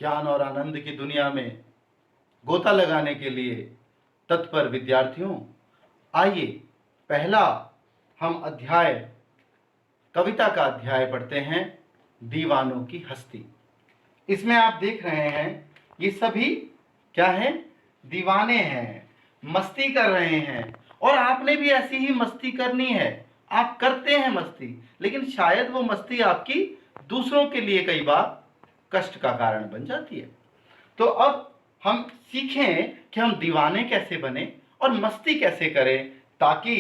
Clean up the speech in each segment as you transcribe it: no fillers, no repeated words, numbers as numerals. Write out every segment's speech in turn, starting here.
ज्ञान और आनंद की दुनिया में गोता लगाने के लिए तत्पर विद्यार्थियों, आइए पहला हम अध्याय कविता का अध्याय पढ़ते हैं, दीवानों की हस्ती। इसमें आप देख रहे हैं ये सभी क्या है, दीवाने हैं, मस्ती कर रहे हैं। और आपने भी ऐसी ही मस्ती करनी है। आप करते हैं मस्ती, लेकिन शायद वो मस्ती आपकी दूसरों के लिए कई बार कष्ट का कारण बन जाती है। तो अब हम सीखें कि हम दीवाने कैसे बने और मस्ती कैसे करें, ताकि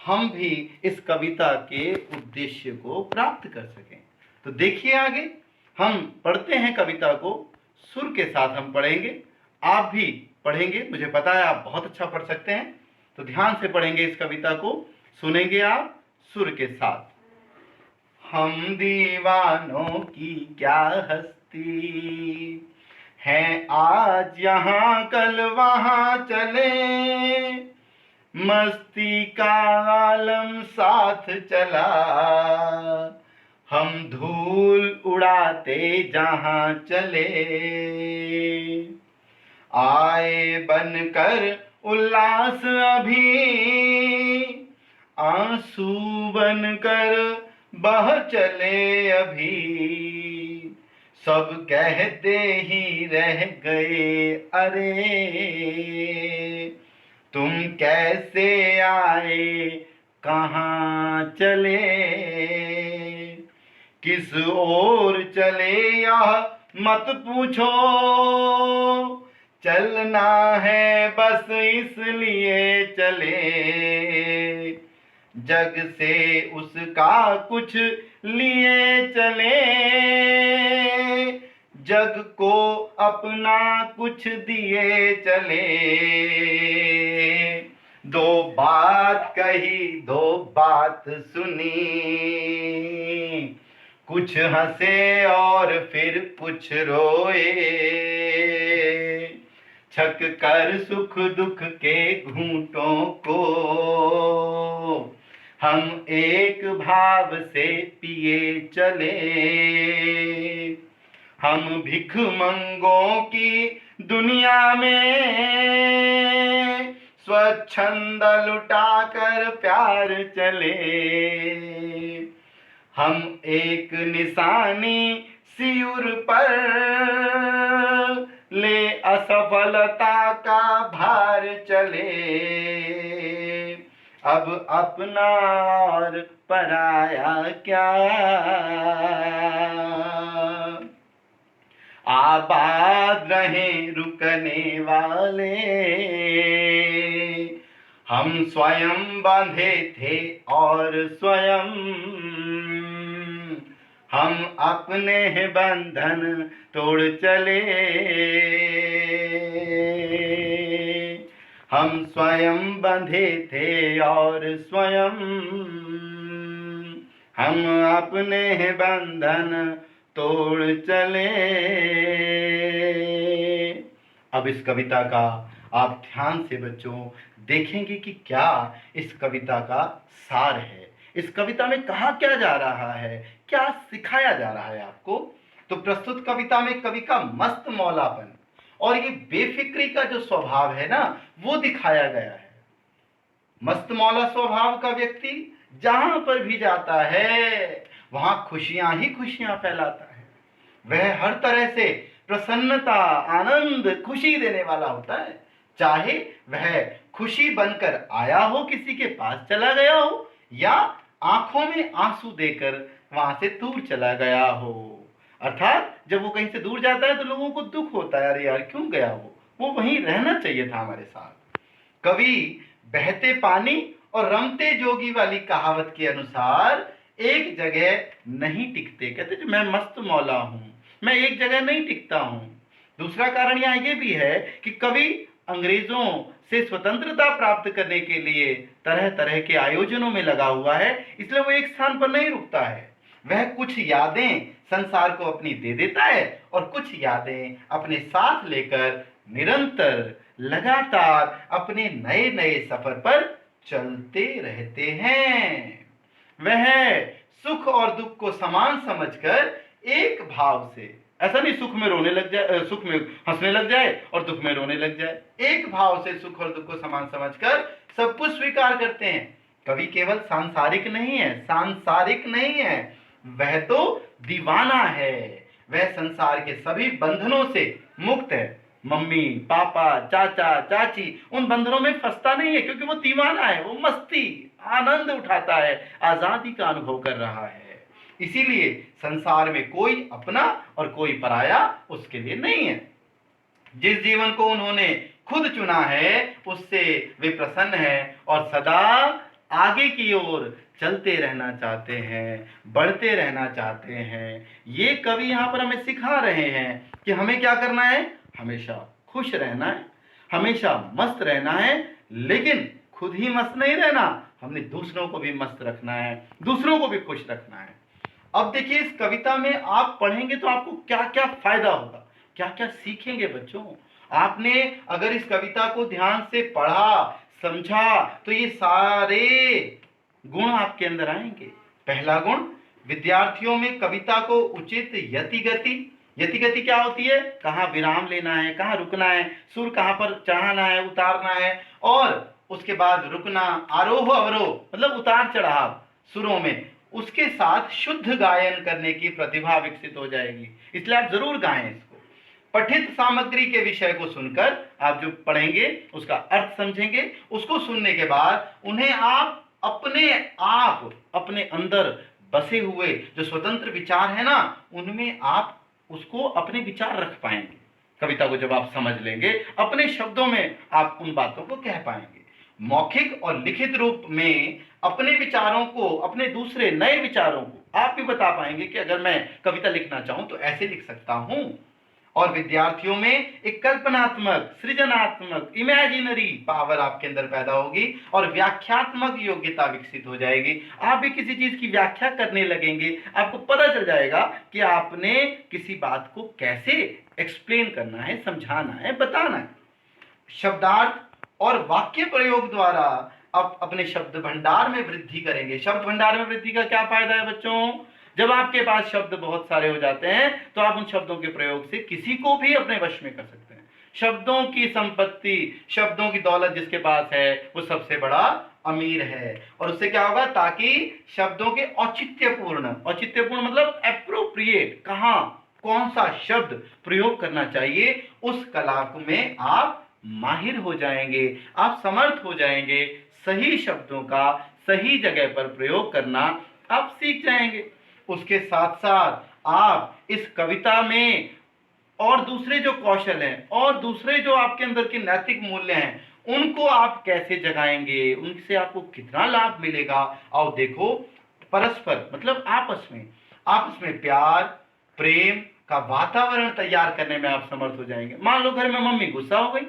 हम भी इस कविता के उद्देश्य को प्राप्त कर सकें। तो देखिए आगे हम पढ़ते हैं कविता को, सुर के साथ हम पढ़ेंगे। आप भी पढ़ेंगे, मुझे पता है आप बहुत अच्छा पढ़ सकते हैं। तो ध्यान से पढ़ेंगे इस कविता को, सुनेंगे आप सुर के साथ। हम दीवानों की क्या हस्ती हैं, आज यहाँ कल वहाँ चले, मस्ती का आलम साथ चला, हम धूल उड़ाते जहाँ चले, आए बनकर उल्लास अभी, आंसू बनकर बह चले अभी, सब कहते ही रह गए अरे, तुम कैसे आए कहाँ चले, किस ओर चले यह मत पूछो, चलना है बस इसलिए चले, जग से उसका कुछ लिए चले, जग को अपना कुछ दिए चले, दो बात कही दो बात सुनी, कुछ हंसे और फिर कुछ रोए, छक कर सुख दुख के घूंटों को हम एक भाव से पिए चले, हम भिख मंगों की दुनिया में स्वच्छंद लुटा कर प्यार चले, हम एक निशानी सिर पर ले असफलता का भार चले, अब अपना और पराया क्या, आबाद रहें रुकने वाले, हम स्वयं बांधे थे और स्वयं हम अपने बंधन तोड़ चले, हम स्वयं बंधे थे और स्वयं हम अपने बंधन तोड़ चले। अब इस कविता का आप ध्यान से बच्चों देखेंगे कि क्या इस कविता का सार है, इस कविता में कहा क्या जा रहा है, क्या सिखाया जा रहा है आपको। तो प्रस्तुत कविता में कवि का मस्त मौलापन और ये बेफिक्री का जो स्वभाव है ना, वो दिखाया गया है। मस्त मौला स्वभाव का व्यक्ति जहां पर भी जाता है वहां खुशियां ही खुशियां फैलाता है। वह हर तरह से प्रसन्नता, आनंद, खुशी देने वाला होता है, चाहे वह खुशी बनकर आया हो, किसी के पास चला गया हो, या आंखों में आंसू देकर वहां से दूर चला गया हो। अर्थात जब वो कहीं से दूर जाता है तो लोगों को दुख होता है, अरे यार क्यों गया वो वहीं रहना चाहिए था हमारे साथ। कवि बहते पानी और रमते जोगी वाली कहावत के अनुसार एक जगह नहीं टिकते। कहते जो मैं मस्त मौला हूं, मैं एक जगह नहीं टिकता हूं। दूसरा कारण यहाँ ये भी है कि कवि अंग्रेजों से स्वतंत्रता प्राप्त करने के लिए तरह तरह के आयोजनों में लगा हुआ है, इसलिए वो एक स्थान पर नहीं रुकता है। वह कुछ यादें संसार को अपनी दे देता है और कुछ यादें अपने साथ लेकर निरंतर लगातार अपने नए नए सफर पर चलते रहते हैं। वह सुख और दुख को समान समझकर एक भाव से ऐसा नहीं सुख में रोने लग जाए, सुख में हंसने लग जाए और दुख में रोने लग जाए। एक भाव से सुख और दुख को समान समझकर सब कुछ स्वीकार करते हैं। कवि केवल सांसारिक नहीं है, सांसारिक नहीं है, वह तो दीवाना है। वह संसार के सभी बंधनों से मुक्त है। मम्मी पापा चाचा चाची उन बंधनों में फंसता नहीं है, क्योंकि वो दीवाना है, वो मस्ती आनंद उठाता है, आजादी का अनुभव कर रहा है। इसीलिए संसार में कोई अपना और कोई पराया उसके लिए नहीं है। जिस जीवन को उन्होंने खुद चुना है उससे वे प्रसन्न हैं और सदा आगे की ओर चलते रहना चाहते हैं, बढ़ते रहना चाहते हैं। ये कवि यहाँ पर हमें सिखा रहे हैं कि हमें क्या करना है, हमेशा खुश रहना है, हमेशा मस्त रहना है, लेकिन खुद ही मस्त नहीं रहना, हमने दूसरों को भी मस्त रखना है, दूसरों को भी खुश रखना है। अब देखिए इस कविता में आप पढ़ेंगे तो आपको क्या क्या फायदा होगा, क्या क्या सीखेंगे बच्चों। आपने अगर इस कविता को ध्यान से पढ़ा समझा तो ये सारे गुण आपके अंदर आएंगे। पहला गुण, विद्यार्थियों में कविता को उचित यतिगति, यतिगति क्या होती है, कहाँ विराम लेना है, कहाँ रुकना है, सुर कहाँ पर चढ़ाना है उतारना है, और उसके बाद रुकना, आरोह अवरोह मतलब उतार चढ़ाव सुरों में, उसके साथ शुद्ध गायन करने की प्रतिभा विकसित हो जाएगी। इसलिए आप जरूर गाएं इसको। पठित सामग्री के विषय को सुनकर आप जो पढ़ेंगे उसका अर्थ समझेंगे, उसको सुनने के बाद उन्हें आप अपने अंदर बसे हुए जो स्वतंत्र विचार है ना, उनमें आप उसको अपने विचार रख पाएंगे। कविता को जब आप समझ लेंगे अपने शब्दों में आप उन बातों को कह पाएंगे। मौखिक और लिखित रूप में अपने विचारों को, अपने दूसरे नए विचारों को आप भी बता पाएंगे कि अगर मैं कविता लिखना चाहूं तो ऐसे लिख सकता हूं। और विद्यार्थियों में एक कल्पनात्मक, सृजनात्मक, इमेजिनरी पावर आपके अंदर पैदा होगी और व्याख्यात्मक योग्यता विकसित हो जाएगी। आप भी किसी चीज की व्याख्या करने लगेंगे, आपको पता चल जाएगा कि आपने किसी बात को कैसे एक्सप्लेन करना है, समझाना है, बताना है। शब्दार्थ और वाक्य प्रयोग द्वारा आप अपने शब्द भंडार में वृद्धि करेंगे। शब्द भंडार में वृद्धि का क्या फायदा है बच्चों, जब आपके पास शब्द बहुत सारे हो जाते हैं तो आप उन शब्दों के प्रयोग से किसी को भी अपने वश में कर सकते हैं। शब्दों की संपत्ति, शब्दों की दौलत जिसके पास है वो सबसे बड़ा अमीर है। और उससे क्या होगा, ताकि शब्दों के औचित्यपूर्ण, औचित्यपूर्ण मतलब एप्रोप्रिएट, कहां कौन सा शब्द प्रयोग करना चाहिए, उस कला में आप माहिर हो जाएंगे, आप समर्थ हो जाएंगे। सही शब्दों का सही जगह पर प्रयोग करना आप सीख जाएंगे। उसके साथ साथ आप इस कविता में और दूसरे जो कौशल हैं और दूसरे जो आपके अंदर के नैतिक मूल्य हैं उनको आप कैसे जगाएंगे, उनसे आपको कितना लाभ मिलेगा। आओ देखो, परस्पर मतलब आपस में प्यार प्रेम का वातावरण तैयार करने में आप समर्थ हो जाएंगे। मान लो घर में मम्मी गुस्सा हो गई,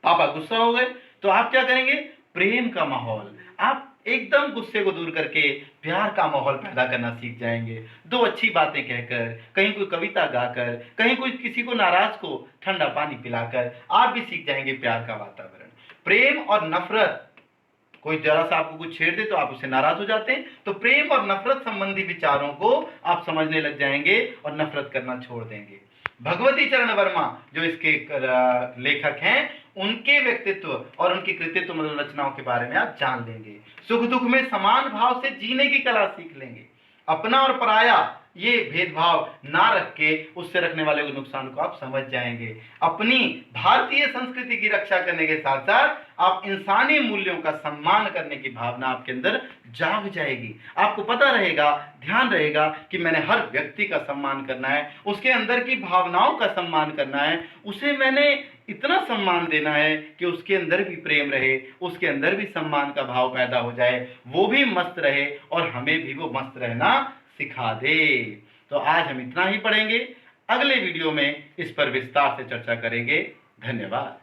पापा गुस्सा हो गए, तो आप क्या करेंगे, प्रेम का माहौल, आप एकदम गुस्से को दूर करके प्यार का माहौल पैदा करना सीख जाएंगे। दो अच्छी बातें कहकर, कहीं कोई कविता गाकर, कहीं कोई किसी को नाराज को ठंडा पानी पिलाकर आप भी सीख जाएंगे प्यार का वातावरण। प्रेम और नफरत, कोई जरा सा आपको कुछ छेड़ दे तो आप उससे नाराज हो जाते हैं, तो प्रेम और नफरत संबंधी विचारों को आप समझने लग जाएंगे और नफरत करना छोड़ देंगे। भगवती चरण वर्मा जो इसके लेखक हैं, उनके व्यक्तित्व और उनकी कृतित्व मतलब रचनाओं के बारे में आप जान लेंगे। सुख दुख में समान भाव से जीने की कला सीख लेंगे। अपना और पराया ये भेदभाव ना रख के उससे रखने वाले को नुकसान को आप समझ जाएंगे। अपनी भारतीय संस्कृति की रक्षा करने के साथ साथ आप इंसानी मूल्यों का सम्मान करने की भावना आपके अंदर जाग जाएगी। आपको पता रहेगा, ध्यान रहेगा कि मैंने हर व्यक्ति का सम्मान करना है, उसके अंदर की भावनाओं का सम्मान करना है, उसे मैंने इतना सम्मान देना है कि उसके अंदर भी प्रेम रहे, उसके अंदर भी सम्मान का भाव पैदा हो जाए, वो भी मस्त रहे और हमें भी वो मस्त रहना सिखा दे। तो आज हम इतना ही पढ़ेंगे, अगले वीडियो में इस पर विस्तार से चर्चा करेंगे। धन्यवाद।